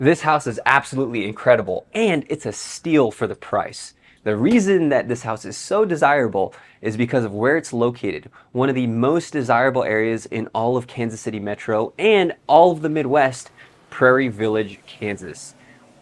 This house is absolutely incredible, and it's a steal for the price. The reason that this house is so desirable is because of where it's located, one of the most desirable areas in all of Kansas City Metro and all of the Midwest, Prairie Village, Kansas.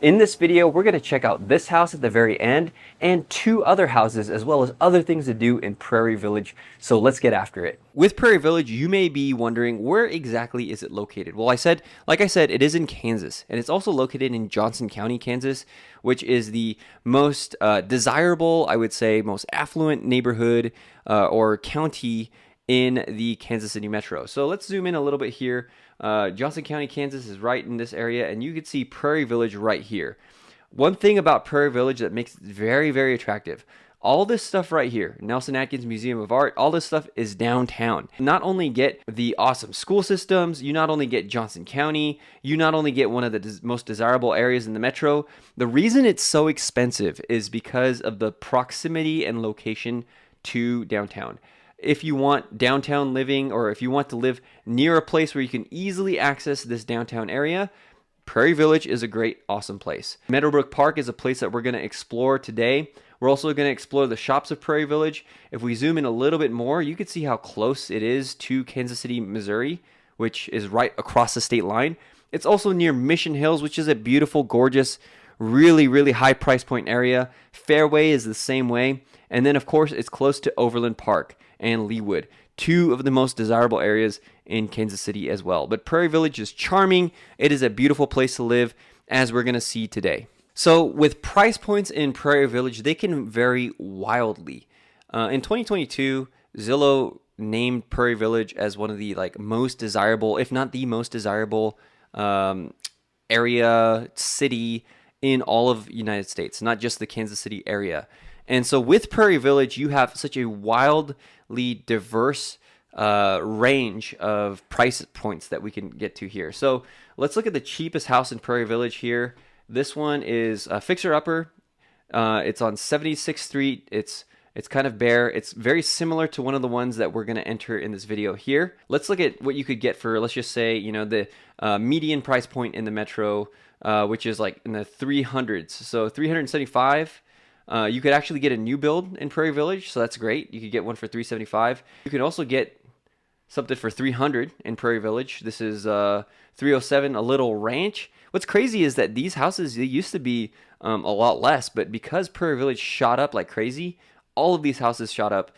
In this video, we're going to check out this house at the very end and two other houses, as well as other things to do in Prairie Village. So let's get after it. With Prairie Village, you may be wondering, where exactly is it located? Well, like I said, it is in Kansas, and it's also located in Johnson County, Kansas, which is the most desirable, I would say, most affluent neighborhood or county in the Kansas City Metro. So let's zoom in a little bit here. Johnson County, Kansas is right in this area, and you can see Prairie Village right here. One thing about Prairie Village that makes it very, very attractive, all this stuff right here, Nelson Atkins Museum of Art, all this stuff is downtown. You not only get the awesome school systems, you not only get Johnson County, you not only get one of the most desirable areas in the metro. The reason it's so expensive is because of the proximity and location to downtown. If you want downtown living, or if you want to live near a place where you can easily access this downtown area, Prairie Village is a great, awesome place. Meadowbrook Park is a place that we're going to explore today. We're also going to explore the shops of Prairie Village. If we zoom in a little bit more, you can see how close it is to Kansas City, Missouri, which is right across the state line. It's also near Mission Hills, which is a beautiful, gorgeous, really, really high price point area. Fairway is the same way. And then, of course, it's close to Overland Park and Leawood, two of the most desirable areas in Kansas City as well. But Prairie Village is charming. It is a beautiful place to live, as we're going to see today. So with price points in Prairie Village, they can vary wildly. In 2022, Zillow named Prairie Village as one of the most desirable, if not the most desirable area, city in all of the United States, not just the Kansas City area. And so with Prairie Village, you have such a wildly diverse range of price points that we can get to here. So let's look at the cheapest house in Prairie Village here. This one is a fixer-upper. It's on 76th Street. It's kind of bare. It's very similar to one of the ones that we're going to enter in this video here. Let's look at what you could get for, let's just say, the median price point in the metro, which is like in the 300s. So 375. You could actually get a new build in Prairie Village, so that's great. You could get one for $375. You can also get something for $300 in Prairie Village. This is $307, a little ranch. What's crazy is that these houses, they used to be a lot less, but because Prairie Village shot up like crazy, all of these houses shot up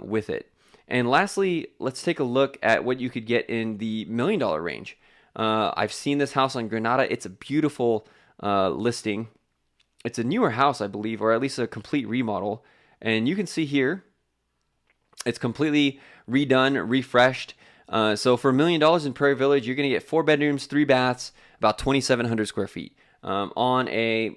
with it. And lastly, let's take a look at what you could get in the $1 million range. I've seen this house on Granada. It's a beautiful listing. It's a newer house, I believe, or at least a complete remodel. And you can see here, it's completely redone, refreshed. So for $1 million in Prairie Village, you're going to get 4 bedrooms, 3 baths, about 2,700 square feet on a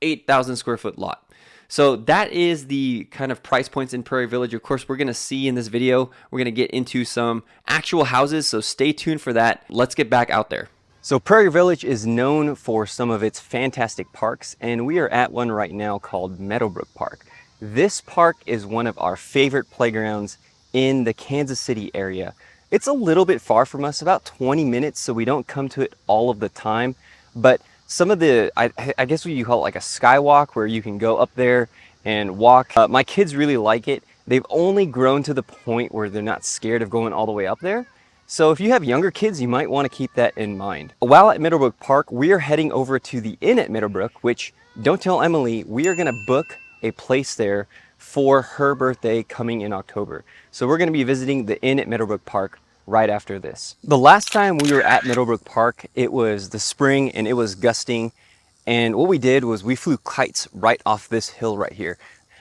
8,000 square foot lot. So that is the kind of price points in Prairie Village. Of course, we're going to see in this video, we're going to get into some actual houses. So stay tuned for that. Let's get back out there. So Prairie Village is known for some of its fantastic parks, and we are at one right now called Meadowbrook Park. This park is one of our favorite playgrounds in the Kansas City area. It's a little bit far from us, about 20 minutes, so we don't come to it all of the time. But some of the, I guess what you call it, like a skywalk, where you can go up there and walk. My kids really like it. They've only grown to the point where they're not scared of going all the way up there. So if you have younger kids, you might want to keep that in mind. While at Meadowbrook Park, we are heading over to the Inn at Meadowbrook, which, don't tell Emily, we are going to book a place there for her birthday coming in October. So we're going to be visiting the Inn at Meadowbrook Park right after this. The last time we were at Meadowbrook Park, it was the spring and it was gusting. And what we did was we flew kites right off this hill right here.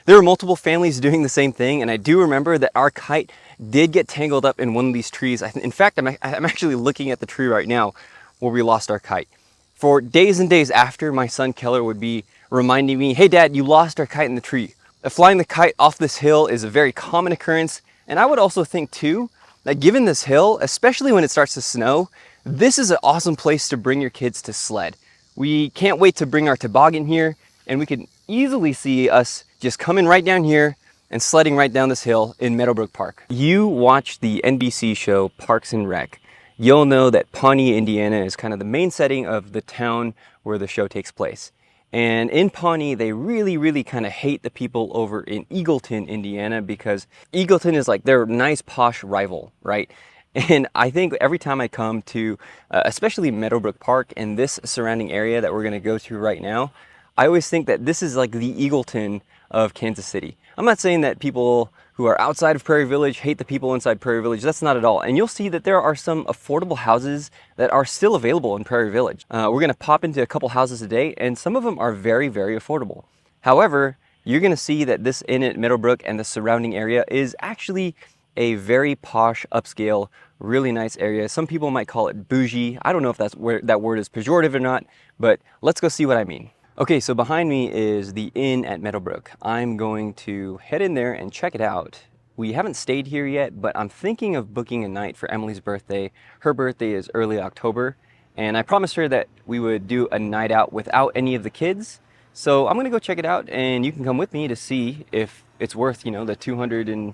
There were multiple families doing the same thing, and I do remember that our kite did get tangled up in one of these trees. In fact, I'm actually looking at the tree right now where we lost our kite. For days and days after, my son Keller would be reminding me, "Hey Dad, you lost our kite in the tree." Flying the kite off this hill is a very common occurrence, and I would also think too, that given this hill, especially when it starts to snow, this is an awesome place to bring your kids to sled. We can't wait to bring our toboggan here, and we can easily see us just coming right down here and sledding right down this hill in Meadowbrook Park. You watch the NBC show Parks and Rec. you'll know that Pawnee, Indiana is kind of the main setting of the town where the show takes place. And in Pawnee, they really kind of hate the people over in Eagleton, Indiana, because Eagleton is like their nice posh rival, right? And I think every time I come to, especially Meadowbrook Park and this surrounding area that we're going to go to right now, I always think that this is like the Eagleton of Kansas City. I'm not saying that people who are outside of Prairie Village hate the people inside Prairie Village. That's not at all. And you'll see that there are some affordable houses that are still available in Prairie Village. We're going to pop into a couple houses today, and some of them are very affordable. However, you're going to see that this inn at Meadowbrook and the surrounding area is actually a very posh, upscale, really nice area. Some people might call it bougie. I don't know if that's where that word is pejorative or not, but let's go see what I mean. Okay, so behind me is the inn at Meadowbrook. I'm going to head in there and check it out. We haven't stayed here yet, but I'm thinking of booking a night for Emily's birthday. Her birthday is early October, and I promised her that we would do a night out without any of the kids. So I'm gonna go check it out, and you can come with me to see if it's worth, you know, the $280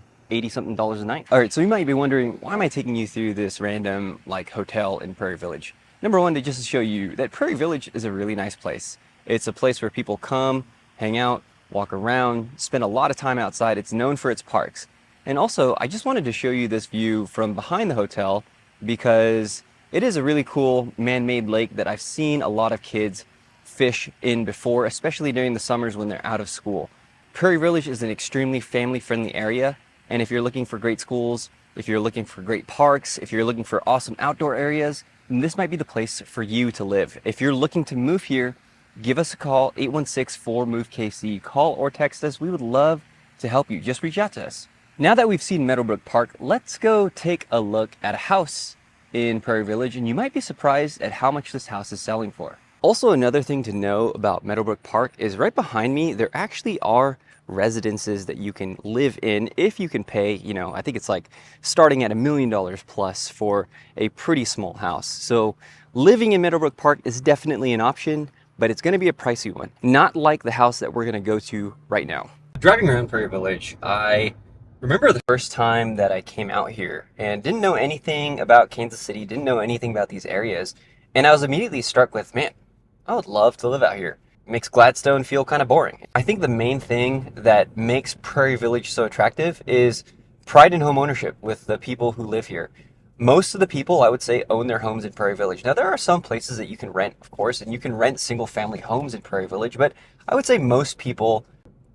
something a night. All right, so you might be wondering, why am I taking you through this random like hotel in Prairie Village? Number one, just to show you that Prairie Village is a really nice place. It's a place where people come, hang out, walk around, spend a lot of time outside. It's known for its parks. And also, I just wanted to show you this view from behind the hotel because it is a really cool man-made lake that I've seen a lot of kids fish in before, especially during the summers when they're out of school. Prairie Village is an extremely family-friendly area, and if you're looking for great schools, if you're looking for great parks, if you're looking for awesome outdoor areas, then this might be the place for you to live. If you're looking to move here, give us a call, 816-4MOVE-KC. Call or text us. We would love to help you. Just reach out to us. Now that we've seen Meadowbrook Park, let's go take a look at a house in Prairie Village, and you might be surprised at how much this house is selling for. Also, another thing to know about Meadowbrook Park is right behind me, there actually are residences that you can live in if you can pay, you know, I think it's like starting at $1 million plus for a pretty small house. So living in Meadowbrook Park is definitely an option, but it's going to be a pricey one, not like the house that we're going to go to right now. Driving around Prairie Village, I remember the first time that I came out here and didn't know anything about Kansas City, didn't know anything about these areas, and I was immediately struck with, man, I would love to live out here. It makes Gladstone feel kind of boring. I think the main thing that makes Prairie Village so attractive is pride in home ownership with the people who live here. Most of the people, I would say, own their homes in Prairie Village. Now, there are some places that you can rent, of course, and you can rent single-family homes in Prairie Village, but I would say most people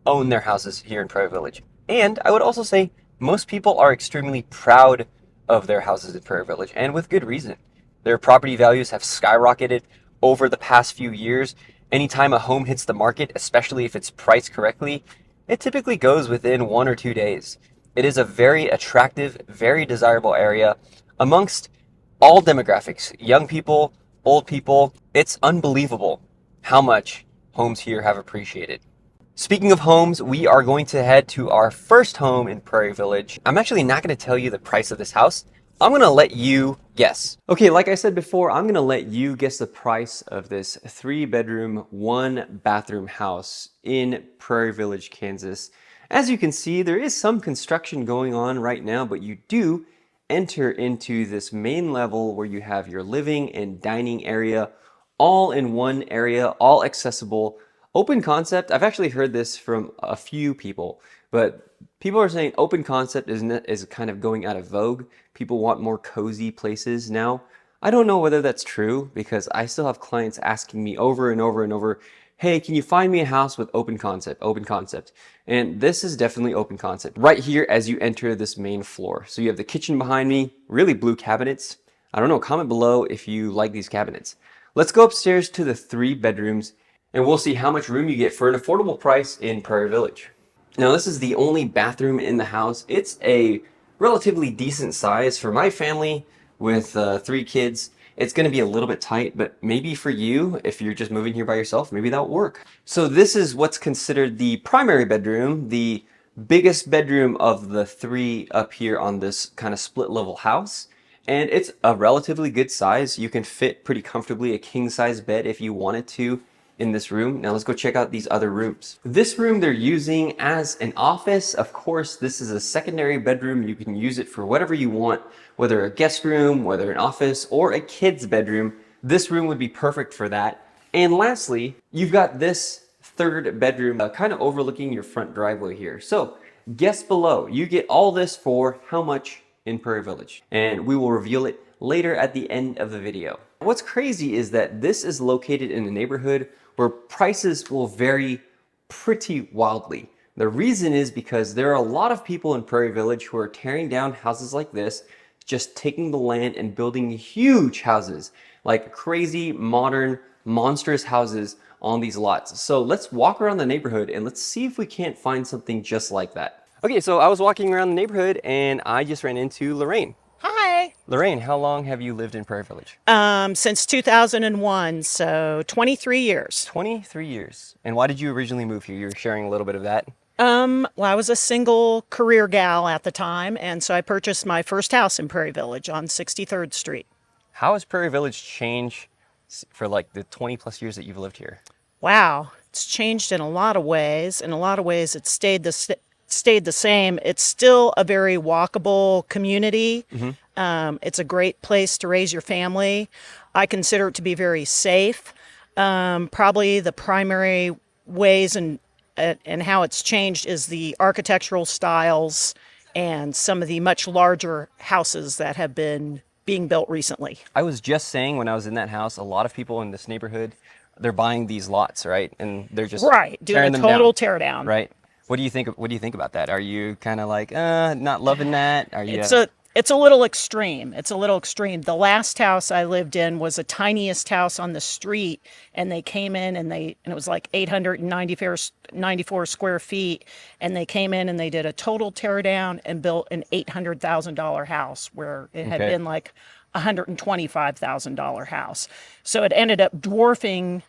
own their houses here in Prairie Village. And I would also say most people are extremely proud of their houses in Prairie Village, and with good reason. Their property values have skyrocketed over the past few years. Anytime a home hits the market, especially if it's priced correctly, it typically goes within 1 or 2 days. It is a very attractive, very desirable area amongst all demographics, young people, old people. It's unbelievable how much homes here have appreciated. Speaking of homes, we are going to head to our first home in Prairie Village. I'm actually not going to tell you the price of this house. I'm going to let you guess. Okay, like I said before, I'm going to let you guess the price of this 3-bedroom, 1-bathroom house in Prairie Village, Kansas. As you can see, there is some construction going on right now, but you do enter into this main level where you have your living and dining area all in one area, all accessible. Open concept, I've actually heard this from a few people, but people are saying open concept is kind of going out of vogue. People want more cozy places now. I don't know whether that's true because I still have clients asking me over and over, hey, can you find me a house with open concept, open concept? And this is definitely open concept right here as you enter this main floor. So you have the kitchen behind me, really blue cabinets. I don't know, comment below if you like these cabinets. Let's go upstairs to the 3 bedrooms and we'll see how much room you get for an affordable price in Prairie Village. Now this is the only bathroom in the house. It's a relatively decent size for my family with 3 kids. It's going to be a little bit tight, but maybe for you, if you're just moving here by yourself, maybe that'll work. So this is what's considered the primary bedroom, the biggest bedroom of the 3 up here on this kind of split level house. And it's a relatively good size. You can fit pretty comfortably a king size bed if you wanted to in this room. Now let's go check out these other rooms. This room they're using as an office. Of course, this is a secondary bedroom. You can use it for whatever you want, whether a guest room, whether an office, or a kid's bedroom. This room would be perfect for that. And lastly, you've got this third bedroom kind of overlooking your front driveway here. So guess below, you get all this for how much in Prairie Village? And we will reveal it later at the end of the video. What's crazy is that this is located in a neighborhood where prices will vary pretty wildly. The reason is because there are a lot of people in Prairie Village who are tearing down houses like this, just taking the land and building huge houses, like crazy, modern, monstrous houses on these lots. So let's walk around the neighborhood and let's see if we can't find something just like that. Okay, so I was walking around the neighborhood and I just ran into Lorraine. Hi. Lorraine, how long have you lived in Prairie Village? Since 2001, so 23 years. 23 years. And why did you originally move here? You were sharing a little bit of that. Well, I was a single career gal at the time, and so I purchased my first house in Prairie Village on 63rd Street. How has Prairie Village changed for like the 20 plus years that you've lived here? Wow, it's changed in a lot of ways. In a lot of ways, it stayed the same. It's still a very walkable community. It's a great place to raise your family. I consider it to be very safe. Probably the primary ways and how it's changed is the architectural styles and some of the much larger houses that have been being built recently. I was just saying when I was in that house, a lot of people in this neighborhood, they're buying these lots, right? And they're just doing a total tear down. Right. What do you think? What do you think about that? Are you kind of like not loving that? Are you? It's a little extreme. It's a little extreme. The last house I lived in was the tiniest house on the street, and they came in and it was like 894 square feet, and they came in and they did a total tear down and built an $800,000 house where it had been like $125,000 house. So it ended up dwarfing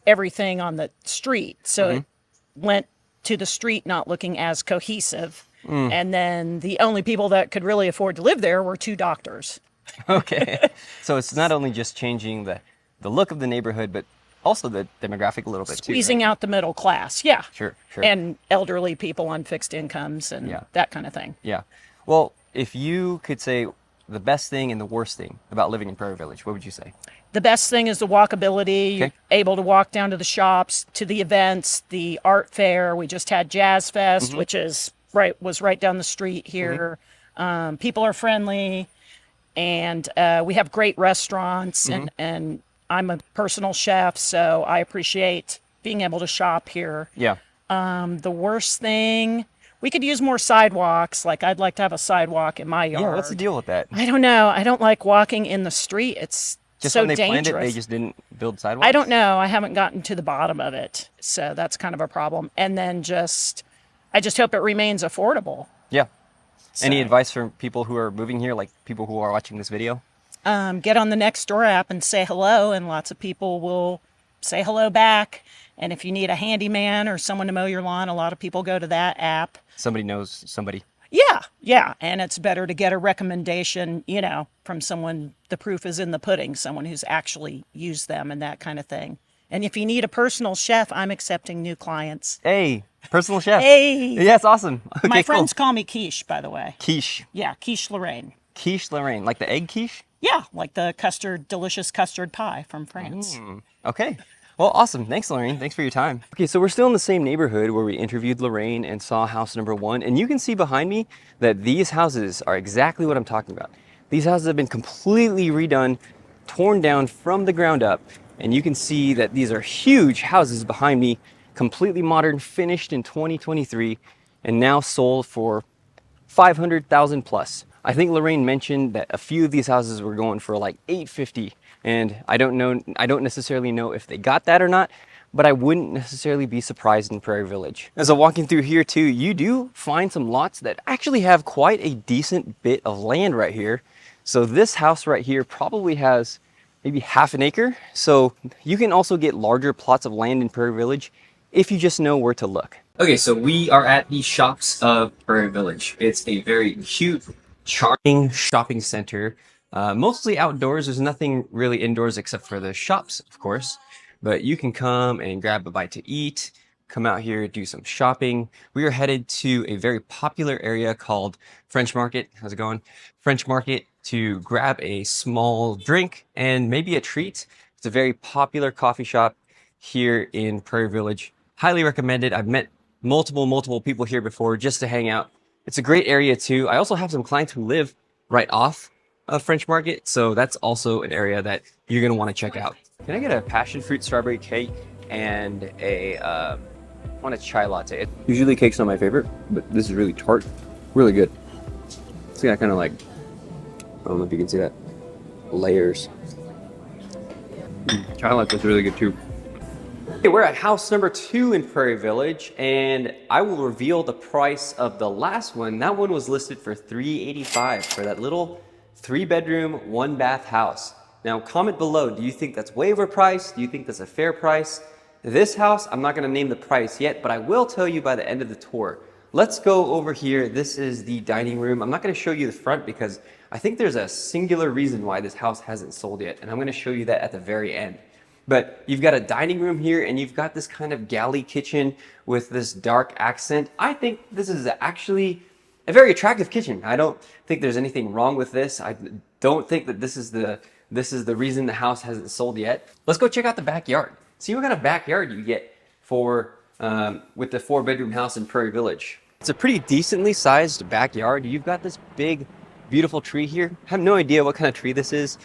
everything on the street. So it went to the street not looking as cohesive. And then the only people that could really afford to live there were two doctors. Okay. So it's not only just changing the look of the neighborhood, but also the demographic a little bit too. Squeezing out the middle class. Yeah. Sure. And elderly people on fixed incomes and that kind of thing. Yeah. Well, if you could say the best thing and the worst thing about living in Prairie Village, what would you say? The best thing is the walkability. You're able to walk down to the shops, to the events, the art fair. We just had Jazz Fest, which was right down the street here. People are friendly, and we have great restaurants, and I'm a personal chef, so I appreciate being able to shop here. Yeah. The worst thing, we could use more sidewalks. Like, I'd like to have a sidewalk in my yard. Yeah, what's the deal with that? I don't know. I don't like walking in the street. It's just so when they dangerous. planned it, they just didn't build sidewalks? I don't know. I haven't gotten to the bottom of it, so that's kind of a problem. And then I just hope it remains affordable. Yeah. So, any advice for people who are moving here, like people who are watching this video? Get on the Nextdoor app and say hello, and lots of people will say hello back. And if you need a handyman or someone to mow your lawn, a lot of people go to that app. Somebody knows somebody. Yeah. And it's better to get a recommendation, from someone, the proof is in the pudding, someone who's actually used them and that kind of thing. And if you need a personal chef, I'm accepting new clients. Hey, personal chef. Hey. Yeah, it's awesome. Okay, My friends call me Quiche, by the way. Quiche. Yeah, Quiche Lorraine. Quiche Lorraine, like the egg quiche? Yeah, like the delicious custard pie from France. Okay. Well, awesome. Thanks, Lorraine. Thanks for your time. Okay, so we're still in the same neighborhood where we interviewed Lorraine and saw house number 1. And you can see behind me that these houses are exactly what I'm talking about. These houses have been completely redone, torn down from the ground up. And you can see that these are huge houses behind me, completely modern, finished in 2023, and now sold for $500,000 plus. I think Lorraine mentioned that a few of these houses were going for like $850,000, and I don't necessarily know if they got that or not, but I wouldn't necessarily be surprised in Prairie Village. As I'm walking through here too, you do find some lots that actually have quite a decent bit of land right here. So this house right here probably has maybe half an acre. So you can also get larger plots of land in Prairie Village if you just know where to look. Okay, so we are at the shops of Prairie Village. It's a very cute, charming shopping center. Mostly outdoors. There's nothing really indoors except for the shops, of course. but you can come and grab a bite to eat, come out here, do some shopping. We are headed to a very popular area called French Market. How's it going? French Market, to grab a small drink and maybe a treat. It's a very popular coffee shop here in Prairie Village. Highly recommended. I've met multiple people here before just to hang out. It's a great area too. I also have some clients who live right off of French Market, so that's also an area that you're gonna want to check out. Can I get a passion fruit strawberry cake and I want a chai latte? Usually cake's not my favorite, but this is really tart, really good. It's got kind of like, I don't know if you can see that, layers. Chai latte is really good too. Okay, we're at house number 2 in Prairie Village, and I will reveal the price of the last one. That one was listed for $385 for that little 3-bedroom, 1-bath house. Now comment below, do you think that's way overpriced? Do you think that's a fair price? This house, I'm not gonna name the price yet, but I will tell you by the end of the tour. Let's go over here. This is the dining room. I'm not gonna show you the front because I think there's a singular reason why this house hasn't sold yet, and I'm gonna show you that at the very end. But you've got a dining room here, and you've got this kind of galley kitchen with this dark accent. I think this is actually a very attractive kitchen. I don't think there's anything wrong with this. I don't think that this is the reason the house hasn't sold yet. Let's go check out the backyard. See what kind of backyard you get for with the 4-bedroom house in Prairie Village. It's a pretty decently sized backyard. You've got this big, beautiful tree here. I have no idea what kind of tree this is.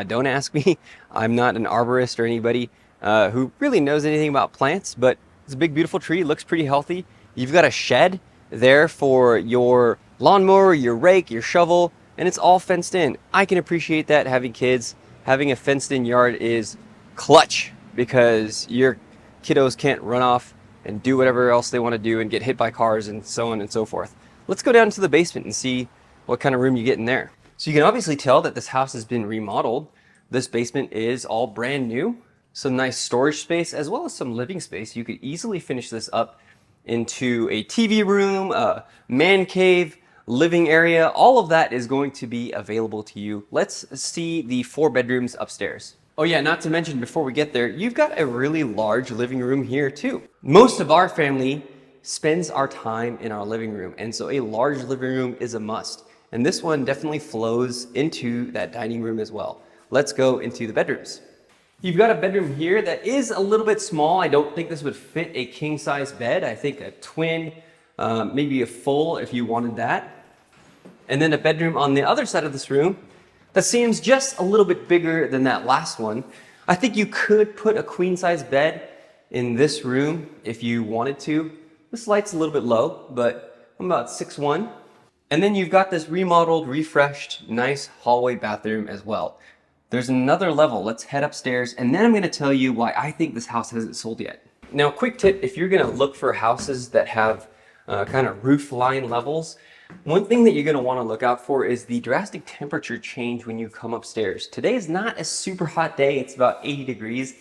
Don't ask me. I'm not an arborist or anybody who really knows anything about plants, but it's a big, beautiful tree. It looks pretty healthy. You've got a shed there for your lawnmower, your rake, your shovel, and it's all fenced in. I can appreciate that. Having kids, having a fenced in yard is clutch because your kiddos can't run off and do whatever else they want to do and get hit by cars and so on and so forth. Let's go down to the basement and see what kind of room you get in there. So you can obviously tell that this house has been remodeled. This basement is all brand new. Some nice storage space as well as some living space. You could easily finish this up into a TV room, a man cave, living area. All of that is going to be available to you. Let's see the 4 bedrooms upstairs. Oh yeah, not to mention before we get there, you've got a really large living room here too. Most of our family spends our time in our living room, and so a large living room is a must. And this one definitely flows into that dining room as well. Let's go into the bedrooms. You've got a bedroom here that is a little bit small. I don't think this would fit a king-size bed. I think a twin, maybe a full if you wanted that. And then a bedroom on the other side of this room that seems just a little bit bigger than that last one. I think you could put a queen-size bed in this room if you wanted to. This light's a little bit low, but I'm about 6'1". And then you've got this remodeled, refreshed, nice hallway bathroom as well. There's another level. Let's head upstairs, and then I'm going to tell you why I think this house hasn't sold yet. Now, quick tip, if you're going to look for houses that have kind of roof line levels, one thing that you're going to want to look out for is the drastic temperature change when you come upstairs. Today is not a super hot day. It's about 80 degrees,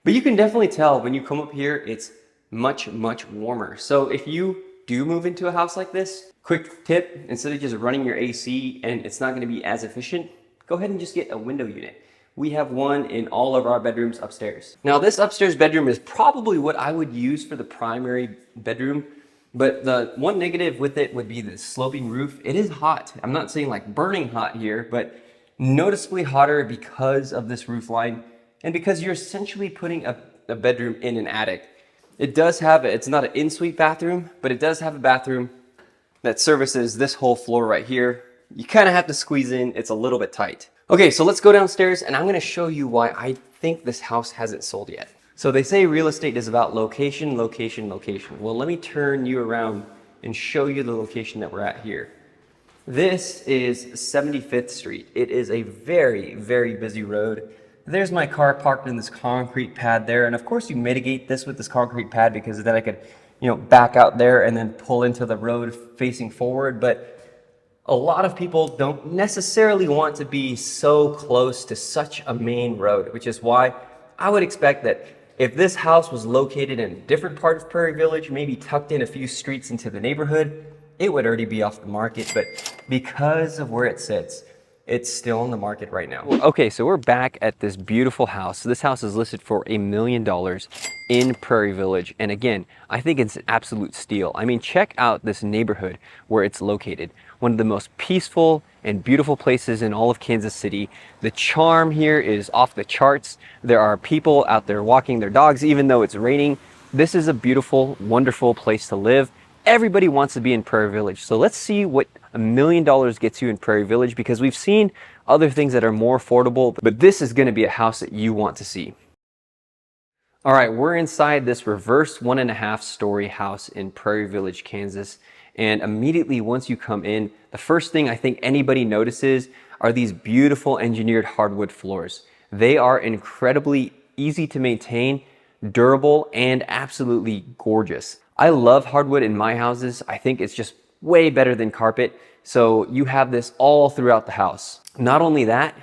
but you can definitely tell when you come up here, it's much warmer. So if you do move into a house like this, quick tip, instead of just running your AC and it's not going to be as efficient, go ahead and just get a window unit. We have one in all of our bedrooms upstairs. Now this upstairs bedroom is probably what I would use for the primary bedroom, but the one negative with it would be the sloping roof. It is hot. I'm not saying like burning hot here, but noticeably hotter because of this roof line and because you're essentially putting a bedroom in an attic. It does have, it's not an in-suite bathroom, but it does have a bathroom that services this whole floor right here. You kind of have to squeeze in, it's a little bit tight. Okay, so let's go downstairs and I'm gonna show you why I think this house hasn't sold yet. So they say real estate is about location, location, location. Well, let me turn you around and show you the location that we're at here. This is 75th Street. It is a very busy road. There's my car parked in this concrete pad there. And of course you mitigate this with this concrete pad because then I could, back out there and then pull into the road facing forward. But a lot of people don't necessarily want to be so close to such a main road, which is why I would expect that if this house was located in a different part of Prairie Village, maybe tucked in a few streets into the neighborhood, it would already be off the market. But because of where it sits, it's still on the market right now. Okay, so we're back at this beautiful house. This house is listed for $1 million in Prairie Village. And again, I think it's an absolute steal. I mean, check out this neighborhood where it's located. One of the most peaceful and beautiful places in all of Kansas City. The charm here is off the charts. There are people out there walking their dogs, even though it's raining. This is a beautiful, wonderful place to live. Everybody wants to be in Prairie Village. So let's see what $1 million gets you in Prairie Village, because we've seen other things that are more affordable, but this is going to be a house that you want to see. All right, we're inside this reverse 1.5 story house in Prairie Village, Kansas. And immediately once you come in, the first thing I think anybody notices are these beautiful engineered hardwood floors. They are incredibly easy to maintain, durable, and absolutely gorgeous. I love hardwood in my houses. I think it's just way better than carpet. So you have this all throughout the house. Not only that,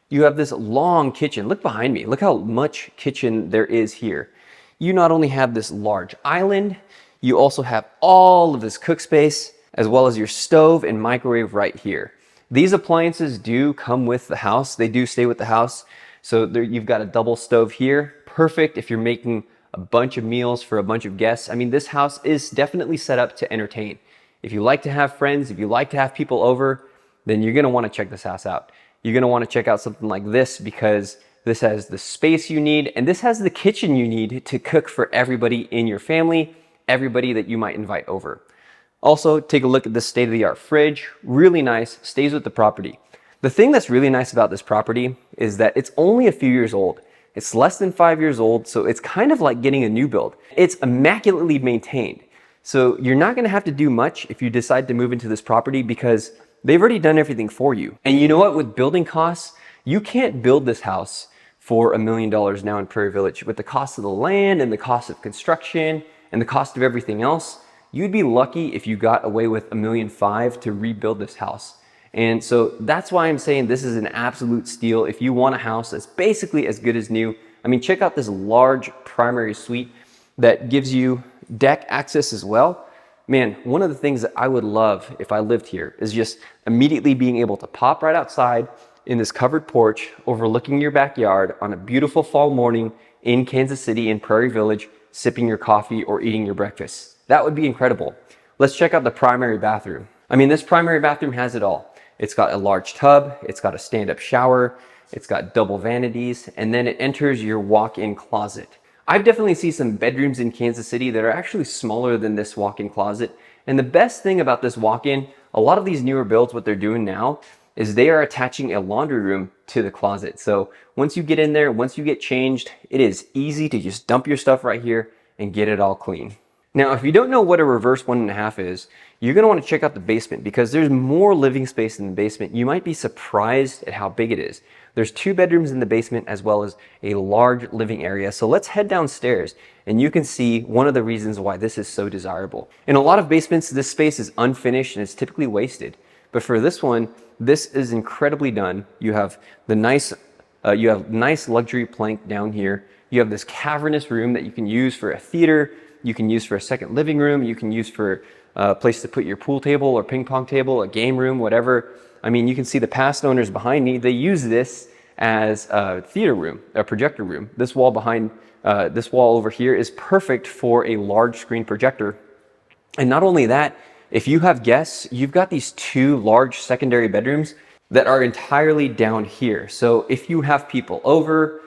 you have this long kitchen. Look behind me. Look how much kitchen there is here. You not only have this large island, you also have all of this cook space, as well as your stove and microwave right here. These appliances do come with the house. They do stay with the house. So there, you've got a double stove here. Perfect if you're making a bunch of meals for a bunch of guests. I mean, this house is definitely set up to entertain. If you like to have friends, if you like to have people over, then you're gonna wanna check this house out. You're gonna wanna check out something like this, because this has the space you need, and this has the kitchen you need to cook for everybody in your family, everybody that you might invite over. Also, take a look at this state-of-the-art fridge. Really nice, stays with the property. The thing that's really nice about this property is that it's only a few years old. It's less than 5 years old, so it's kind of like getting a new build. It's immaculately maintained. So you're not gonna have to do much if you decide to move into this property, because they've already done everything for you. And you know what, with building costs, you can't build this house for $1 million now in Prairie Village. With the cost of the land and the cost of construction and the cost of everything else, you'd be lucky if you got away with $1.5 million to rebuild this house. And so that's why I'm saying this is an absolute steal if you want a house that's basically as good as new. I mean, check out this large primary suite that gives you deck access as well. Man, one of the things that I would love if I lived here is just immediately being able to pop right outside in this covered porch overlooking your backyard on a beautiful fall morning in Kansas City in Prairie Village, sipping your coffee or eating your breakfast. That would be incredible. Let's check out the primary bathroom. I mean, this primary bathroom has it all. It's got a large tub, it's got a stand-up shower, it's got double vanities, and then it enters your walk-in closet. I've definitely seen some bedrooms in Kansas City that are actually smaller than this walk-in closet. And the best thing about this walk-in, a lot of these newer builds, what they're doing now is they are attaching a laundry room to the closet. So once you get in there, once you get changed, it is easy to just dump your stuff right here and get it all clean. Now, if you don't know what a reverse 1.5 is, you're gonna wanna check out the basement, because there's more living space in the basement. You might be surprised at how big it is. There's 2 bedrooms in the basement as well as a large living area. So let's head downstairs and you can see one of the reasons why this is so desirable. In a lot of basements, this space is unfinished and it's typically wasted. But for this one, this is incredibly done. You have the nice luxury plank down here. You have this cavernous room that you can use for a theater, you can use for a second living room, you can use for a place to put your pool table or ping pong table, a game room, whatever. I mean, you can see the past owners behind me, they use this as a theater room, a projector room. This wall over here is perfect for a large screen projector. And not only that, if you have guests, you've got these 2 large secondary bedrooms that are entirely down here. So if you have people over,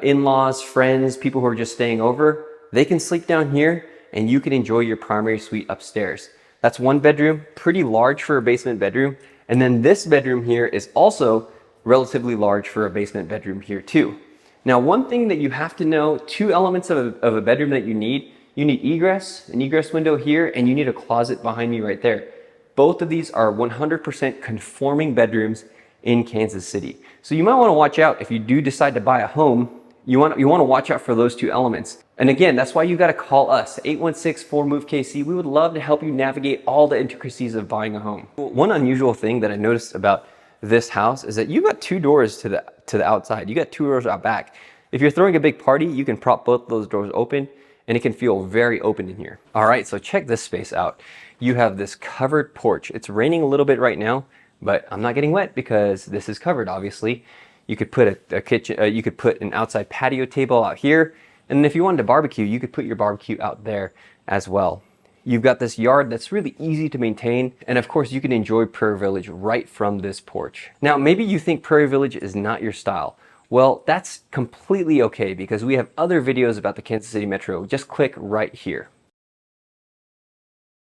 in-laws, friends, people who are just staying over, they can sleep down here and you can enjoy your primary suite upstairs. That's 1 bedroom, pretty large for a basement bedroom. And then this bedroom here is also relatively large for a basement bedroom here too. Now, one thing that you have to know, 2 elements of a bedroom that you need egress, an egress window here, and you need a closet behind me right there. Both of these are 100% conforming bedrooms in Kansas City. So you might want to watch out if you do decide to buy a home. You want to watch out for those 2 elements. And again, that's why you got to call us, 816-4MOVE-KC. We would love to help you navigate all the intricacies of buying a home. One unusual thing that I noticed about this house is that you got 2 doors to the outside. You got 2 doors out back. If you're throwing a big party, you can prop both those doors open and it can feel very open in here. All right, so check this space out. You have this covered porch. It's raining a little bit right now, but I'm not getting wet because this is covered, obviously. You could put a kitchen, you could put an outside patio table out here, and if you wanted to barbecue, you could put your barbecue out there as well. You've got this yard that's really easy to maintain, and of course you can enjoy Prairie Village right from this porch. Now maybe you think Prairie Village is not your style. Well, that's completely okay because we have other videos about the Kansas City Metro. Just click right here.